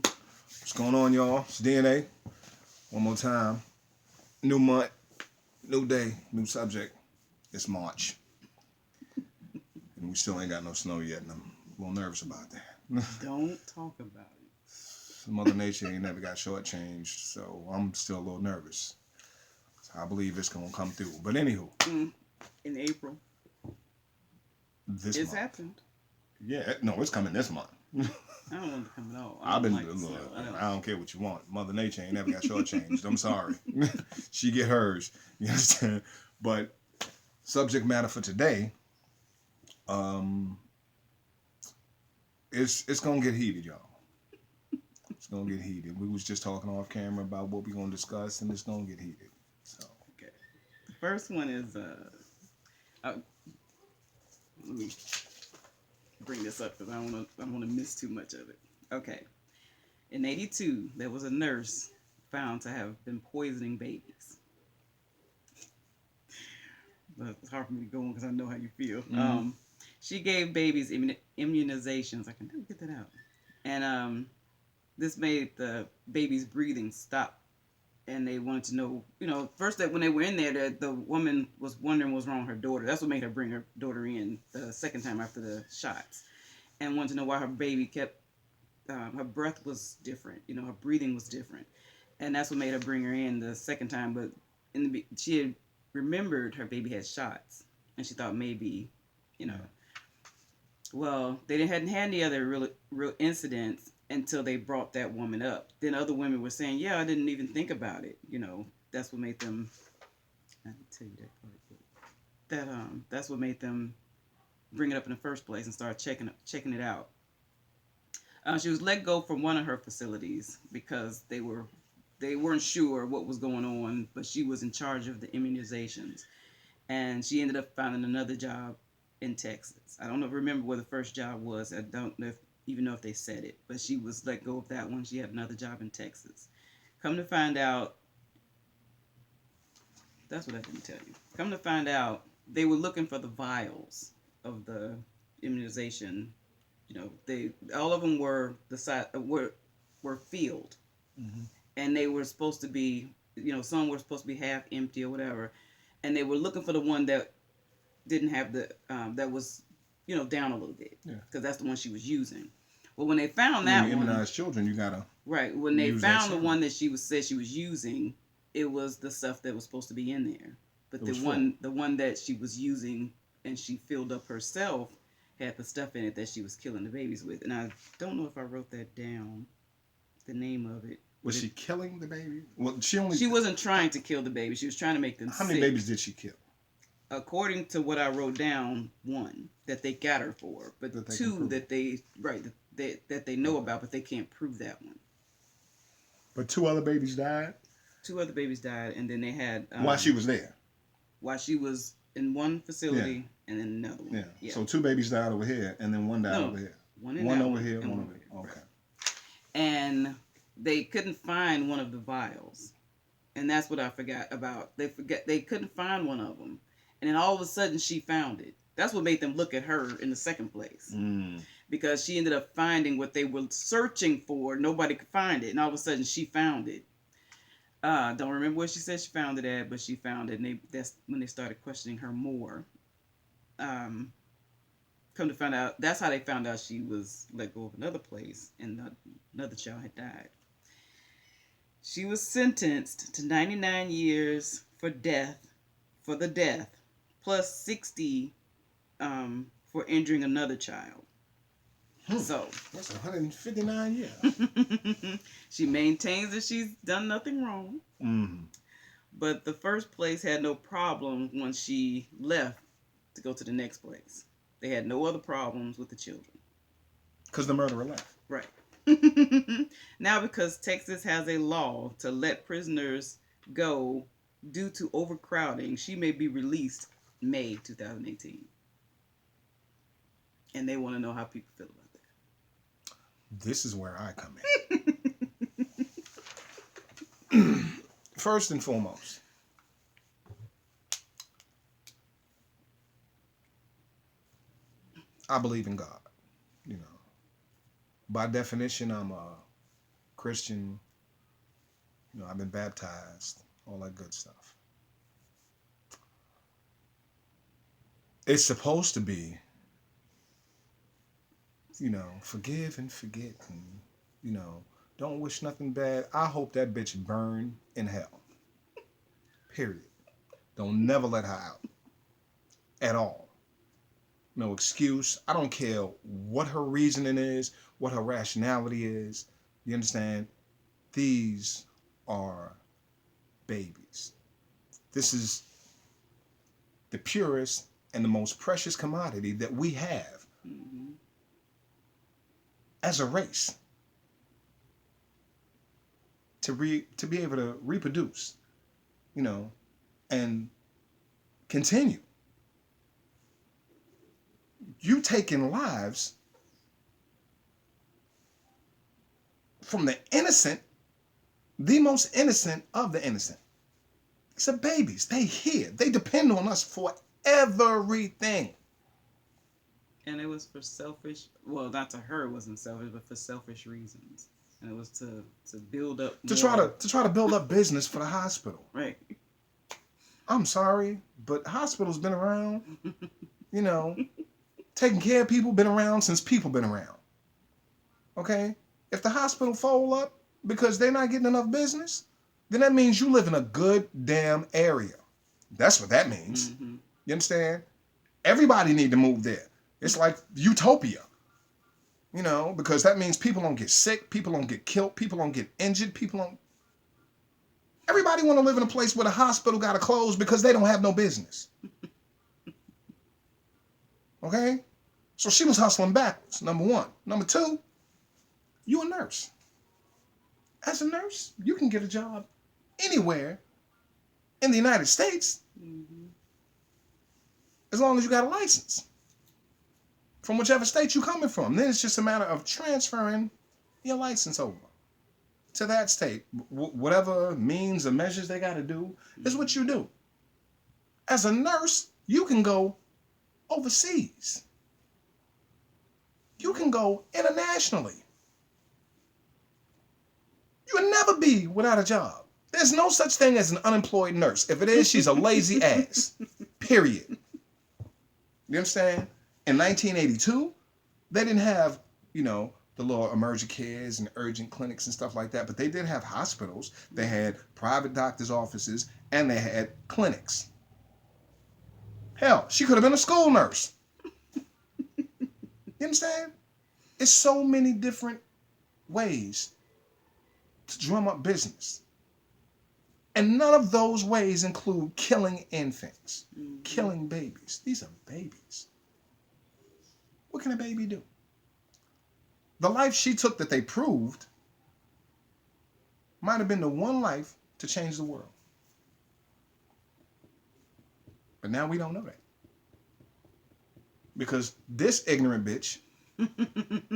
What's going on, y'all? It's DNA. One more time. New month, new day, new subject. It's March. And we still ain't got no snow yet, and I'm a little nervous about that. Don't talk about it. Mother Nature ain't never got shortchanged, so I'm still a little nervous. So I believe it's going to come through. But anywho. In April. It's happened. Yeah, no, it's coming this month. I don't want it to come at all. I don't care what you want. Mother Nature ain't never got shortchanged. I'm sorry. She get hers. You understand? But subject matter for today, it's gonna get heated, y'all. It's gonna get heated. We was just talking off camera about what we're gonna discuss, and it's gonna get heated. So okay. The first one is let me bring this up because I don't want to miss too much of it. Okay. In 1982, there was a nurse found to have been poisoning babies. But it's hard for me to go on because I know how you feel. Mm-hmm. She gave babies immunizations. I can never get that out. And this made the baby's breathing stop. And they wanted to know, first that when they were in there, the woman was wondering what was wrong with her daughter. That's what made her bring her daughter in the second time after the shots. And wanted to know why her baby kept, her breath was different. Her breathing was different. And that's what made her bring her in the second time. But she had remembered her baby had shots. And she thought maybe, Well, they hadn't had any other real incidents until they brought that woman up. Then other women were saying, yeah, I didn't even think about it. That's what made them, I didn't tell you that part, but that's what made them bring it up in the first place and start checking it out. She was let go from one of her facilities because they weren't sure what was going on, but she was in charge of the immunizations. And she ended up finding another job in Texas. I don't remember where the first job was. I don't even know if they said it, but she was let go of that one. She had another job in Texas. Come to find out, that's what I didn't tell you. Come to find out, they were looking for the vials of the immunization. All of them were were filled, mm-hmm. And they were supposed to be, some were supposed to be half empty or whatever, and they were looking for the one that didn't have the that was down a little bit, because that's the one she was using. Well, when they found that one, when you immunize children, you gotta when they found the one that said she was using, it was the stuff that was supposed to be in there. But the one that she was using and she filled up herself had the stuff in it that she was killing the babies with. And I don't know if I wrote that down, the name of it. Was she killing the baby? Well, she wasn't trying to kill the baby. She was trying to make them How many babies did she kill? According to what I wrote down, one that they got her for, but two that they know about, but they can't prove that one. But 2 other babies died? 2 other babies died, and then they had... while she was there? While she was in one facility, and then another one. Yeah. So 2 babies died over here, and then one died over here. One over here, one over here. Okay. Right. And they couldn't find one of the vials. And that's what I forgot about. They couldn't find one of them. And then all of a sudden, she found it. That's what made them look at her in the second place. Because she ended up finding what they were searching for. Nobody could find it. And all of a sudden, she found it. Don't remember where she said she found it at, but she found it. And that's when they started questioning her more. Come to find out, that's how they found out she was let go of another place. And another child had died. She was sentenced to 99 years for the death. Plus 60 for injuring another child. So that's 159 years. She maintains that she's done nothing wrong. Mm-hmm. But the first place had no problem once she left to go to the next place. They had no other problems with the children. Because the murderer left. Right. Now, because Texas has a law to let prisoners go due to overcrowding, she may be released May 2018. And they want to know how people feel about that. This is where I come in. First and foremost, I believe in God, by definition, I'm a Christian. I've been baptized, all that good stuff. It's supposed to be, forgive and forget, and don't wish nothing bad. I hope that bitch burn in hell. Period. Don't never let her out at all. No excuse. I don't care what her reasoning is, what her rationality is. You understand? These are babies. This is the purest and the most precious commodity that we have as a race to be able to reproduce, and continue. You taking lives from the innocent, the most innocent of the innocent. It's the babies. They here. They depend on us for everything. And it was for selfish, well, not to her, it wasn't selfish, but for selfish reasons. And it was to build up to try to build up business for the hospital. Right. I'm sorry, but hospitals been around, taking care of people been around since people been around. Okay? If the hospital fold up because they're not getting enough business, then that means you live in a good damn area. That's what that means. Mm-hmm. You understand? Everybody need to move there. It's like utopia. Because that means people don't get sick, people don't get killed, people don't get injured, Everybody want to live in a place where the hospital got to close because they don't have no business. Okay? So she was hustling backwards, number one. Number two, you a nurse. As a nurse, you can get a job anywhere in the United States as long as you got a license from whichever state you're coming from. Then it's just a matter of transferring your license over to that state. Whatever means or measures they got to do is what you do. As a nurse, you can go overseas. You can go internationally. You will never be without a job. There's no such thing as an unemployed nurse. If it is, she's a lazy ass. Period. You understand? In 1982, they didn't have, the little emergent cares and urgent clinics and stuff like that, but they did have hospitals. They had private doctors' offices, and they had clinics. Hell, she could have been a school nurse. You understand? It's so many different ways to drum up business. And none of those ways include killing infants, killing babies. These are babies. What can a baby do? The life she took that they proved might have been the one life to change the world. But now we don't know that. Because this ignorant bitch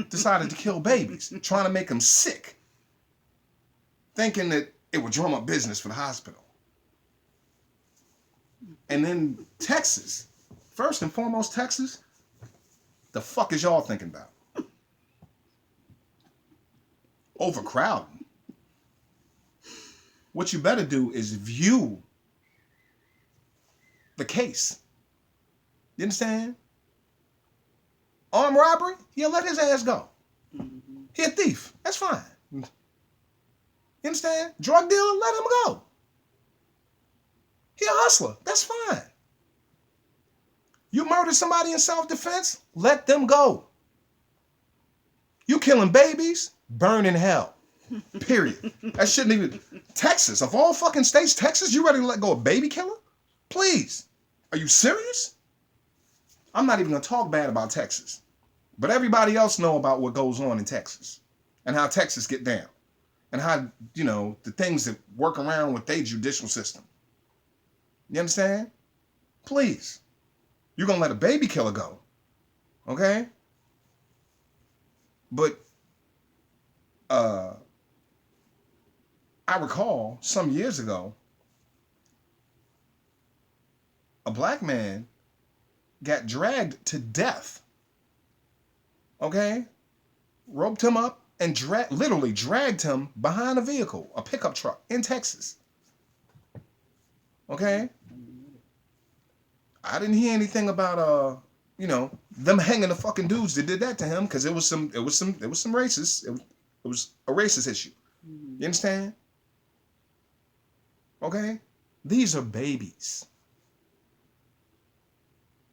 decided to kill babies, trying to make them sick, thinking that it would drum up business for the hospital. And then Texas, first and foremost Texas, the fuck is y'all thinking about? Overcrowding. What you better do is view the case. You understand? Armed robbery? Yeah, let his ass go. He a thief. That's fine. You understand? Drug dealer? Let him go. He a hustler. That's fine. You murdered somebody in self-defense? Let them go. You killing babies? Burn in hell. Period. That shouldn't even... Texas, of all fucking states, Texas, you ready to let go of baby killer? Please. Are you serious? I'm not even going to talk bad about Texas. But everybody else know about what goes on in Texas. And how Texas get down. And how, the things that work around with their judicial system. You understand? Please. You're going to let a baby killer go. Okay? But, I recall some years ago, a black man got dragged to death. Okay? roped him up, and literally dragged him behind a vehicle, a pickup truck in Texas. Okay? I didn't hear anything about them hanging the fucking dudes that did that to him, because it was some racist. It was a racist issue. You understand? Okay? These are babies.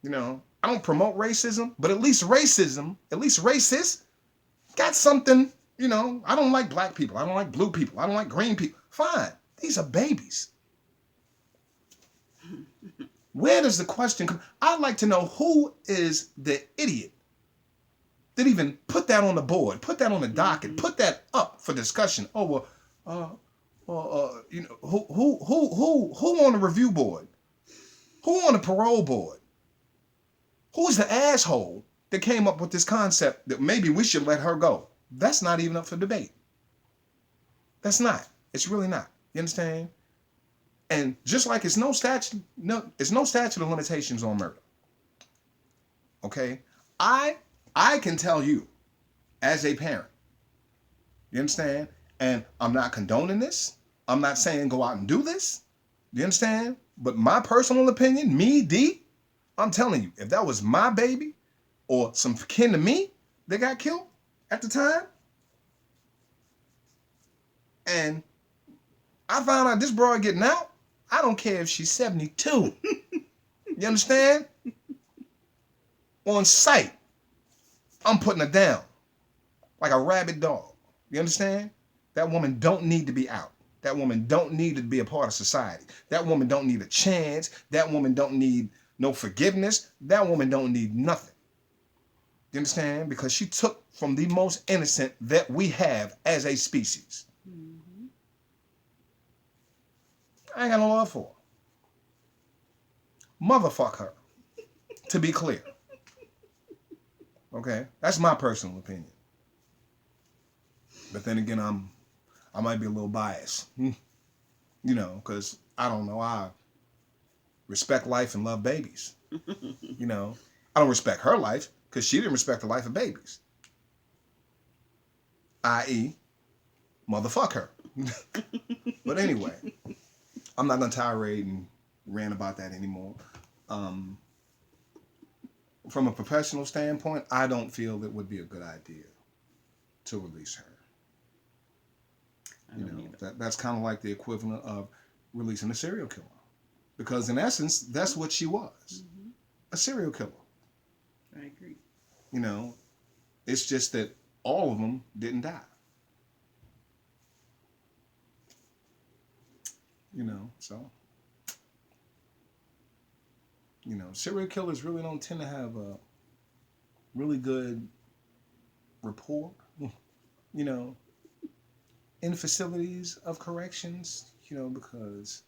I don't promote racism, but at least racists got something, I don't like black people. I don't like blue people. I don't like green people. Fine. These are babies. Where does the question come? I'd like to know who is the idiot that even put that on the board, put that on the docket, put that up for discussion. Oh, well, who on the review board? Who on the parole board? Who's the asshole that came up with this concept that maybe we should let her go? That's not even up for debate. That's not. It's really not. You understand? And just like it's no statute of limitations on murder. Okay? I can tell you as a parent. You understand? And I'm not condoning this. I'm not saying go out and do this. You understand? But my personal opinion, me, D, I'm telling you, if that was my baby or some kin to me that got killed at the time, and I found out this broad getting out, I don't care if she's 72. You understand? On sight, I'm putting her down like a rabid dog. You understand? That woman don't need to be out. That woman don't need to be a part of society. That woman don't need a chance. That woman don't need no forgiveness. That woman don't need nothing. You understand? Because she took from the most innocent that we have as a species. Mm-hmm. I ain't got no love for her. Motherfuck her. To be clear. Okay? That's my personal opinion. But then again, I might be a little biased. Because I don't know. I respect life and love babies. I don't respect her life because she didn't respect the life of babies. I.e., motherfuck her. But anyway, I'm not going to tirade and rant about that anymore. From a professional standpoint, I don't feel it would be a good idea to release her. That's kind of like the equivalent of releasing a serial killer. Because in essence, that's what she was. Mm-hmm. A serial killer. I agree. It's just that all of them didn't die. So. Serial killers really don't tend to have a really good rapport, in facilities of corrections, because,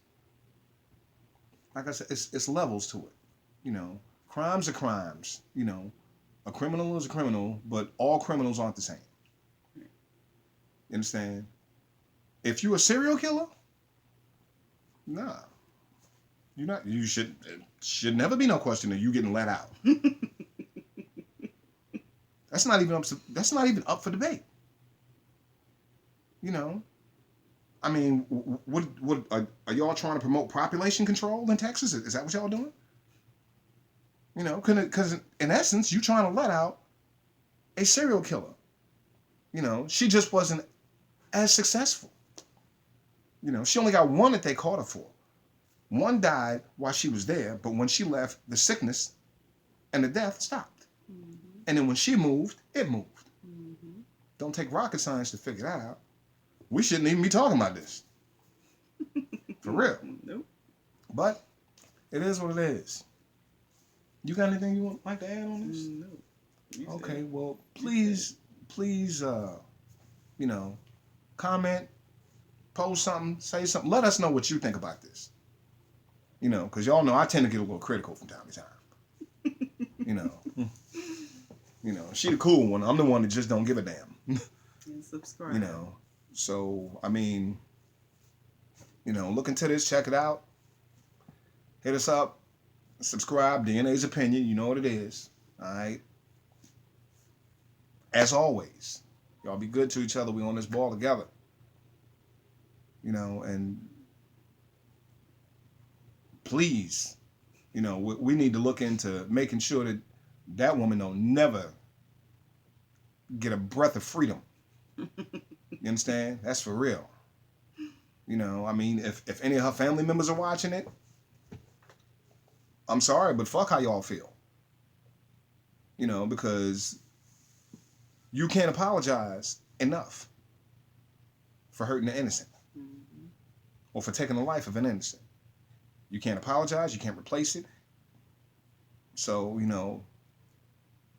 like I said, it's levels to it. Crimes are crimes. A criminal is a criminal, but all criminals aren't the same. You understand? If you're a serial killer, nah. You're not. You should never be no question of you getting let out. That's not even up for debate. I mean, what are y'all trying to promote population control in Texas? Is that what y'all doing? Because in essence, you trying to let out a serial killer. She just wasn't as successful. She only got one that they caught her for. One died while she was there, but when she left, the sickness and the death stopped. Mm-hmm. And then when she moved, it moved. Mm-hmm. Don't take rocket science to figure that out. We shouldn't even be talking about this. For real. Nope. But it is what it is. You got anything you would like to add on this? No. Okay, well, please, comment, post something, say something. Let us know what you think about this. Because y'all know I tend to get a little critical from time to time. She the cool one. I'm the one that just don't give a damn. And subscribe. So, I mean, look into this, check it out. Hit us up, subscribe, DNA's Opinion, you know what it is. All right. As always, Y'all be good to each other. We on this ball together. You know, and please, you know, we need to look into making sure that that woman don't never get a breath of freedom. You understand? That's for real. You know, I mean, if any of her family members are watching it, I'm sorry, but fuck how y'all feel. You know, because you can't apologize enough for hurting the innocent or for taking the life of an innocent. You can't apologize. You can't replace it. So, you know,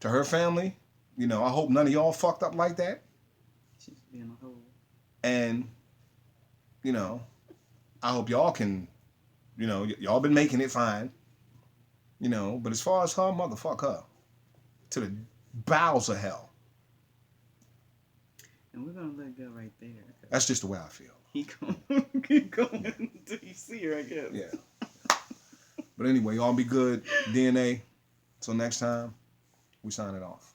to her family, you know, I hope none of y'all fucked up like that. She's being a hoe. And, you know, I hope y'all can, you know, y'all been making it fine. You know, but as far as her, motherfuck her. To the bowels of hell. And we're going to let it go right there. That's just the way I feel. Keep going until you see her, I guess. Yeah. But anyway, y'all be good. DNA. Till next time, we sign it off.